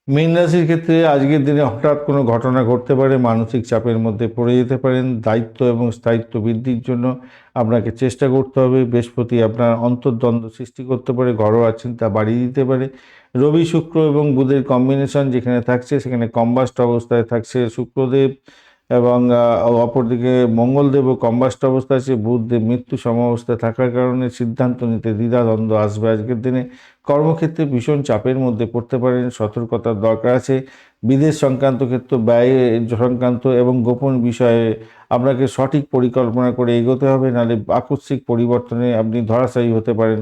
মীন রাশির ক্ষেত্রে আজকের দিনে হঠাৎ কোনো ঘটনা ঘটতে পারে, মানসিক চাপের মধ্যে পড়ে যেতে পারেন। দায়িত্ব এবং স্থায়িত্ব বৃদ্ধির জন্য আপনাকে চেষ্টা করতে হবে। বৃহস্পতি আপনার অন্তর্দ্বন্দ্ব সৃষ্টি করতে পারে, ঘরোয়া চিন্তা বাড়িয়ে দিতে পারে। রবি শুক্র এবং বুধের কম্বিনেশন যেখানে থাকছে সেখানে কম্বাস্ট অবস্থায় থাকছে শুক্রদেব, এবং অপরদিকে মঙ্গলদেবও কম্বাস্ট অবস্থায় আছে। বুধদেব মৃত্যু সম অবস্থায় থাকার কারণে সিদ্ধান্ত নিতে দ্বিধাদ্বন্দ্ব আসবে আজকের দিনে। কর্মক্ষেত্রে ভীষণ চাপের মধ্যে পড়তে পারেন, সতর্কতার দরকার আছে। বিদেশ সংক্রান্ত ক্ষেত্র, ব্যয় সংক্রান্ত এবং গোপন বিষয়ে আপনাকে সঠিক পরিকল্পনা করে এগোতে হবে, নাহলে আকস্মিক পরিবর্তনে আপনি ধরাশায়ী হতে পারেন।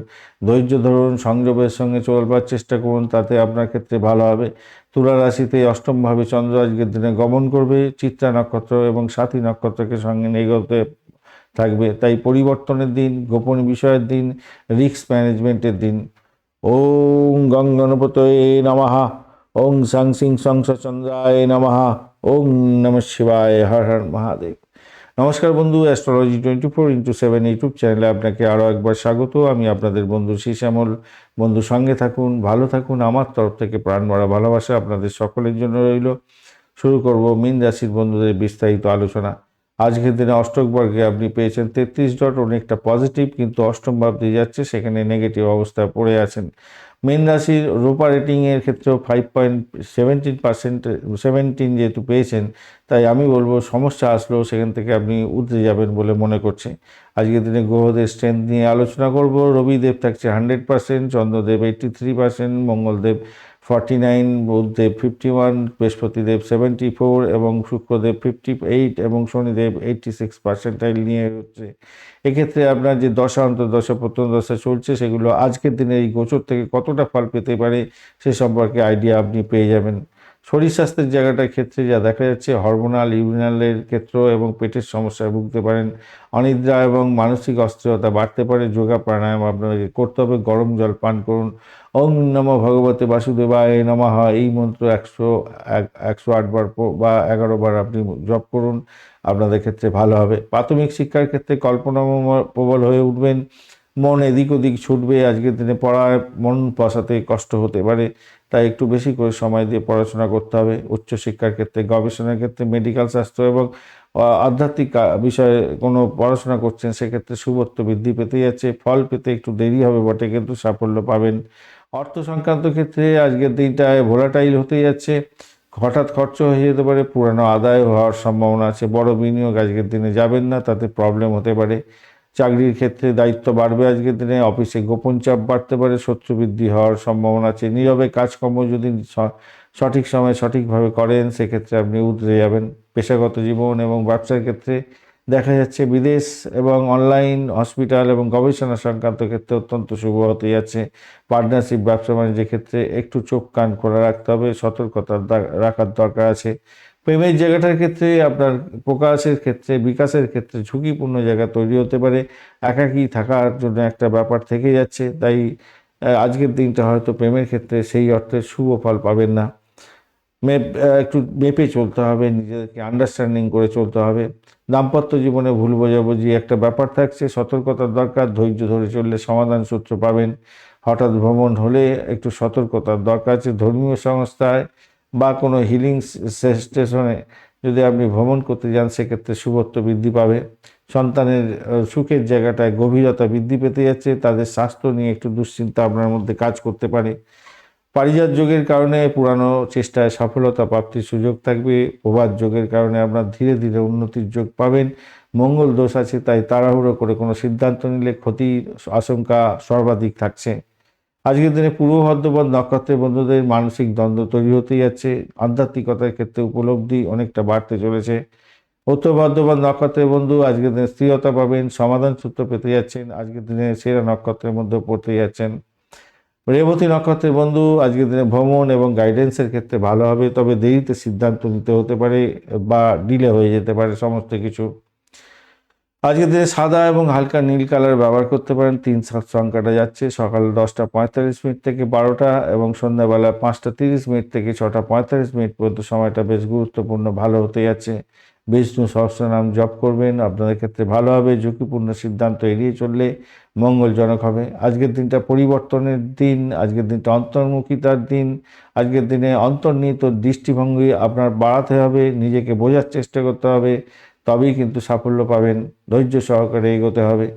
ধৈর্য ধরুন, সংযমের সঙ্গে চলবার চেষ্টা করুন, তাতে আপনার ক্ষেত্রে ভালো হবে। তুলা রাশিতে অষ্টমভাবে চন্দ্র আজকের দিনে গমন করবে, চিত্রা নক্ষত্র এবং সাথী নক্ষত্রকে সঙ্গে এগোতে থাকবে। তাই পরিবর্তনের দিন, গোপন বিষয়ের দিন, রিস্ক ম্যানেজমেন্টের দিন। ওং গং গণপতয়ে নমঃ। ওং সাং সিং সং চন্দ্রায় নমঃ। ওং নমঃ শিবায়। হর হর মহাদেব। নমস্কার বন্ধু, অ্যাস্ট্রোলজি 24x7 ইউটিউব চ্যানেলে আপনাকে আরও একবার স্বাগত। আমি আপনাদের বন্ধু শ্যামল। বন্ধু সঙ্গে থাকুন, ভালো থাকুন। আমার তরফ থেকে প্রাণ ভরা ভালোবাসা আপনাদের সকলের জন্য রইল। শুরু করব মীন রাশির বন্ধুদের বিস্তারিত আলোচনা। আজকের দিনে অষ্টক বর্গে আপনি পেয়েছেন 33 ডট, অনেকটা পজিটিভ, কিন্তু অষ্টম ভাব দিয়ে যাচ্ছে, সেখানে নেগেটিভ অবস্থায় পড়ে আছেন। মীন রাশির রূপা রেটিংয়ের ক্ষেত্রেও 5.17%, 17 যেহেতু পেয়েছেন, তাই আমি বলবো সমস্যা আসলেও সেখান থেকে আপনি উতরে যাবেন বলে মনে করছি। আজকের দিনে গ্রহদের স্ট্রেংথ নিয়ে আলোচনা করব। রবিদেব থাকছে 100%, চন্দ্রদেব 83%, মঙ্গলদেব 49, বুধদেব 51, বৃহস্পতিদেব 74 এবং শুক্রদেব 58 এবং শনিদেব 86% নিয়ে হচ্ছে। এক্ষেত্রে আপনার যে দশা অন্তর্দশা প্রত্যন্তদশা চলছে, সেগুলো আজকের দিনে এই গোচর থেকে কতটা ফল পেতে পারে সে সম্পর্কে আইডিয়া আপনি পেয়ে যাবেন। শরীর স্বাস্থ্যের জায়গাটার ক্ষেত্রে যা দেখা যাচ্ছে, হরমোনাল ইউরিনালের ক্ষেত্র এবং পেটের সমস্যায় ভুগতে পারেন। অনিদ্রা এবং মানসিক অস্থিরতা বাড়তে পারে। যোগা প্রাণায়াম আপনাকে করতে হবে। গরম জল পান করুন। ওং নমঃ ভগবতে বাসুদেবায় নমঃ এই মন্ত্র 108 বার বা 11 বার আপনি জপ করুন, আপনাদের ক্ষেত্রে ভালো হবে। প্রাথমিক শিক্ষার ক্ষেত্রে কল্পনা প্রবল হয়ে উঠবেন, মন এদিক ওদিক ছুটবে। আজকের দিনে পড়ায় মন বসাতে কষ্ট হতে পারে, তাই একটু বেশি করে সময় দিয়ে পড়াশোনা করতে হবে। উচ্চশিক্ষার ক্ষেত্রে, গবেষণার ক্ষেত্রে, মেডিকেল শাস্ত্র এবং আধ্যাত্মিক বিষয়ে কোনো পড়াশোনা করছেন, সেক্ষেত্রে শুভত্ব বৃদ্ধি পেতে যাচ্ছে। ফল পেতে একটু দেরি হবে বটে, কিন্তু সাফল্য পাবেন। অর্থ সংক্রান্ত ক্ষেত্রে আজকের দিনটায় ভোলাটাইল হতে যাচ্ছে। হঠাৎ খরচ হয়ে যেতে পারে, পুরানো আদায় হওয়ার সম্ভাবনা আছে। বড় বিনিয়োগ আজকের দিনে যাবেন না, তাতে প্রবলেম হতে পারে। চাকরির ক্ষেত্রে দায়িত্ব বাড়বে আজকের দিনে। অফিসে গোপন চাপ বাড়তে পারে, শত্রু বৃদ্ধি হওয়ার সম্ভাবনা আছে। নীরবে কাজকর্ম যদি সঠিক সময়ে সঠিকভাবে করেন, সেক্ষেত্রে আপনি উতরে যাবেন। পেশাগত জীবন এবং ব্যবসার ক্ষেত্রে দেখা যাচ্ছে বিদেশ এবং অনলাইন, হসপিটাল এবং গবেষণা সংক্রান্ত ক্ষেত্রে অত্যন্ত শুভ হতে যাচ্ছে। পার্টনারশিপ, ব্যবসা বাণিজ্যের ক্ষেত্রে একটু চোখ কান খোলা রাখতে হবে, সতর্কতা রাখার দরকার আছে। প্রেমের জায়গাটার ক্ষেত্রে আপনার প্রকাশের ক্ষেত্রে, বিকাশের ক্ষেত্রে ঝুঁকিপূর্ণ জায়গা তৈরি হতে পারে। একাকী থাকার জন্য একটা ব্যাপার থেকে যাচ্ছে, তাই আজকের দিনটা হয়তো প্রেমের ক্ষেত্রে সেই অর্থে শুভ ফল পাবেন না। একটু মেপে চলতে হবে, নিজেদেরকে আন্ডারস্ট্যান্ডিং করে চলতে হবে। দাম্পত্য জীবনে ভুল বোঝাবুঝি একটা ব্যাপার থাকছে, সতর্কতার দরকার। ধৈর্য ধরে চললে সমাধান সূত্র পাবেন। হঠাৎ ভ্রমণ হলে একটু সতর্কতার দরকার আছে। ধর্মীয় সংস্থায় বা কোনো হিলিং স্টেশনে যদি আপনি ভ্রমণ করতে যান, সেক্ষেত্রে শুভত্ব বৃদ্ধি পাবে। সন্তানের সুখের জায়গাটায় গভীরতা বৃদ্ধি পেতে যাচ্ছে। তাদের স্বাস্থ্য নিয়ে একটু দুশ্চিন্তা আপনার মধ্যে কাজ করতে পারে। পারিজাত যোগের কারণে পুরানো চেষ্টায় সফলতা প্রাপ্তির সুযোগ থাকবে। প্রভাত যোগের কারণে আপনার ধীরে ধীরে উন্নতির যোগ পাবেন। মঙ্গল দোষ আছে, তাই তাড়াহুড়ো করে কোনো সিদ্ধান্ত নিলে ক্ষতির আশঙ্কা সর্বাধিক থাকছে। আজকের দিনে পূর্ব ভাদ্রপদ নক্ষত্রের বন্ধুদের মানসিক দ্বন্দ্ব তৈরি হতে যাচ্ছে। আধ্যাত্মিকতার ক্ষেত্রে উপলব্ধি অনেকটা বাড়তে চলেছে। উত্তর ভাদ্রপদ নক্ষত্রের বন্ধু আজকের দিনে স্থিরতা পাবেন, সমাধান সূত্র পেতে যাচ্ছেন। আজকের দিনে সেরা নক্ষত্রের মধ্যে পড়তে যাচ্ছেন। রেবতী নক্ষত্রের বন্ধু আজকের দিনে ভ্রমণ এবং গাইডেন্সের ক্ষেত্রে ভালো হবে, তবে দেরিতে সিদ্ধান্ত নিতে হতে পারে বা ডিলে হয়ে যেতে পারে সমস্ত কিছু। আজকের দিনে সাদা এবং হালকা নীল কালার ব্যবহার করতে পারেন। 3-7 সংখ্যাটা যাচ্ছে সকাল 10:45 থেকে 12টা এবং সন্ধ্যাবেলা 5:30 থেকে 6:45 পর্যন্ত। সময়টা বেশ গুরুত্বপূর্ণ, ভালো হতে যাচ্ছে। বিষ্ণু সহস্রনাম জপ করবেন, আপনাদের ক্ষেত্রে ভালো হবে। ঝুঁকিপূর্ণ সিদ্ধান্ত এড়িয়ে চললে মঙ্গলজনক হবে। আজকের দিনটা পরিবর্তনের দিন, আজকের দিনটা অন্তর্মুখিতার দিন। আজকের দিনে অন্তর্নিহিত দৃষ্টিভঙ্গি আপনার বাড়াতে হবে, নিজেকে বোঝার চেষ্টা করতে হবে, তবেই কিন্তু সাফল্য পাবেন। ধৈর্য সহকারে এগোতে হবে।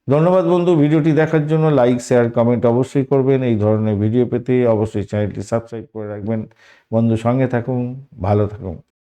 ধন্যবাদ বন্ধু, ভিডিওটি দেখার জন্য। লাইক, শেয়ার, কমেন্ট অবশ্যই করবেন। এই ধরনের ভিডিও পেতে অবশ্যই চ্যানেলটি সাবস্ক্রাইব করে রাখবেন। বন্ধু, সঙ্গে থাকুন, ভালো থাকুন।